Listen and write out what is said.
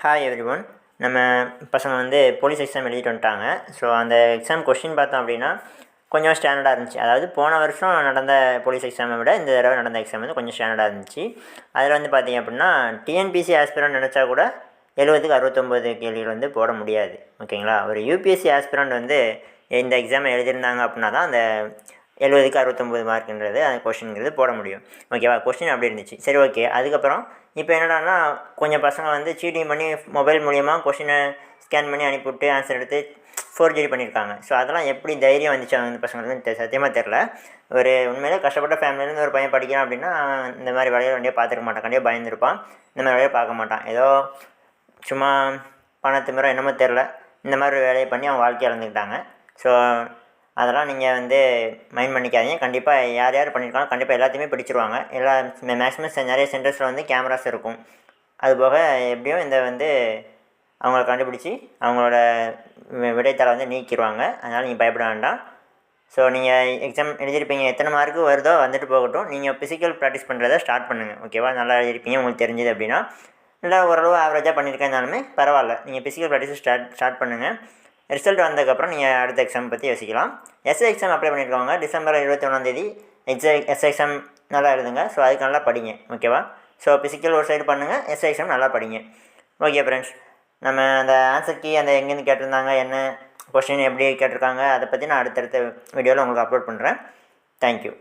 Hi everyone. நம்ம பசங்க வந்து போலீஸ் எக்ஸாம் எழுதிட்டு வந்துட்டாங்க. ஸோ அந்த எக்ஸாம் கொஸ்டின் பார்த்தோம் அப்படின்னா கொஞ்சம் ஸ்டாண்டர்டாக இருந்துச்சு. அதாவது போன வருஷம் நடந்த போலீஸ் எக்ஸாமை விட இந்த தடவை நடந்த எக்ஸாம் வந்து கொஞ்சம் ஸ்டாண்டர்டாக இருந்துச்சு. அதில் வந்து பார்த்திங்க அப்படின்னா டிஎன்பிஎஸ்சி ஆஸ்பிரண்ட் நினச்சா கூட 70க்கு 69 கேள்விகள் வந்து போட முடியாது. ஓகேங்களா? ஒரு யூபிஎஸ்சி ஆஸ்பிரண்ட் வந்து இந்த எக்ஸாமை எழுதியிருந்தாங்க அப்படின்னா தான் அந்த 70க்கு 69 மார்க்குன்றது அந்த கொஷின்ங்கிறது போட முடியும். ஓகேவா? கொஷின் அப்படி இருந்துச்சு. சரி, ஓகே. அதுக்கப்புறம் இப்போ என்னடான்னா கொஞ்சம் பசங்க வந்து சீட்டிங் பண்ணி மொபைல் மூலிமா கொஷினை ஸ்கேன் பண்ணி அனுப்பிவிட்டு ஆன்சர் எடுத்து ஃபோர்ஜரி பண்ணியிருக்காங்க. ஸோ அதெல்லாம் எப்படி தைரியம் வந்துச்சு அந்த பசங்களுக்கு சத்தியமாக தெரில. ஒரு உண்மையிலே கஷ்டப்பட்ட ஃபேமிலியிலேருந்து ஒரு பையன் படிக்கிறான் அப்படின்னா இந்த மாதிரி வேலையை வண்டியாக பார்த்துக்க மாட்டான், கண்டிப்பாக பயந்துருப்பான். இந்த மாதிரி வேலையை பார்க்க மாட்டான். ஏதோ சும்மா பணத்துமிரம் என்னமோ தெரில, இந்த மாதிரி வேலையை பண்ணி அவன் வாழ்க்கையை இழந்துக்கிட்டாங்க. ஸோ அதெல்லாம் நீங்கள் வந்து மைண்ட் பண்ணிக்காதீங்க. கண்டிப்பாக யார் யார் பண்ணியிருக்காங்க கண்டிப்பாக எல்லாத்தையுமே பிடிச்சிருவாங்க. மேக்ஸிமம் நிறைய சென்டர்ஸில் வந்து கேமராஸ் இருக்கும். அதுபோக எப்படியும் இந்த வந்து அவங்கள கண்டுபிடிச்சி அவங்களோட விடைத்தாளை வந்து நீக்கிடுவாங்க. அதனால் நீங்கள் பயப்பட வேண்டாம். ஸோ நீங்கள் எக்ஸாம் எழுதியிருப்பீங்க, எத்தனை மார்க்கு வருதோ வந்துட்டு போகட்டும். நீங்கள் ஃபிசிக்கல் ப்ராக்டிஸ் பண்ணுறதை ஸ்டார்ட் பண்ணுங்கள். ஓகேவா? நல்லா எழுதியிருப்பீங்க, உங்களுக்கு தெரிஞ்சது அப்படின்னா. இல்லை ஓரளவு ஆவரேஜாக பண்ணியிருக்கேன்னாலுமே பரவாயில்ல. நீங்கள் ஃபிசிக்கல் ப்ராக்டிஸை ஸ்டார்ட் பண்ணுங்கள். ரிசல்ட் வந்ததுக்கப்புறம் நீங்கள் அடுத்த எக்ஸாம் பற்றி யோசிக்கலாம். எஸ்ஐ எக்ஸாம் அப்ளை பண்ணியிருக்கவங்க டிசம்பர் 21 எஸ்ஐ எக்ஸாம் நல்லா எழுதுங்க. ஸோ அதுக்கு நல்லா படிங்க. ஓகேவா? ஸோ ஃபிசிக்கல் ஒரு சைடு பண்ணுங்கள், எஸ்ஐ எக்ஸாம் நல்லா படிங்க. ஓகே ஃப்ரெண்ட்ஸ், நம்ம அந்த ஆன்சர் கீ அந்த எங்கேருந்து கேட்டிருந்தாங்க, என்ன கொஸ்டின் எப்படி கேட்டிருக்காங்க, அதை பற்றி நான் அடுத்தடுத்த வீடியோவில் உங்களுக்கு அப்லோட் பண்ணுறேன். தேங்க்யூ.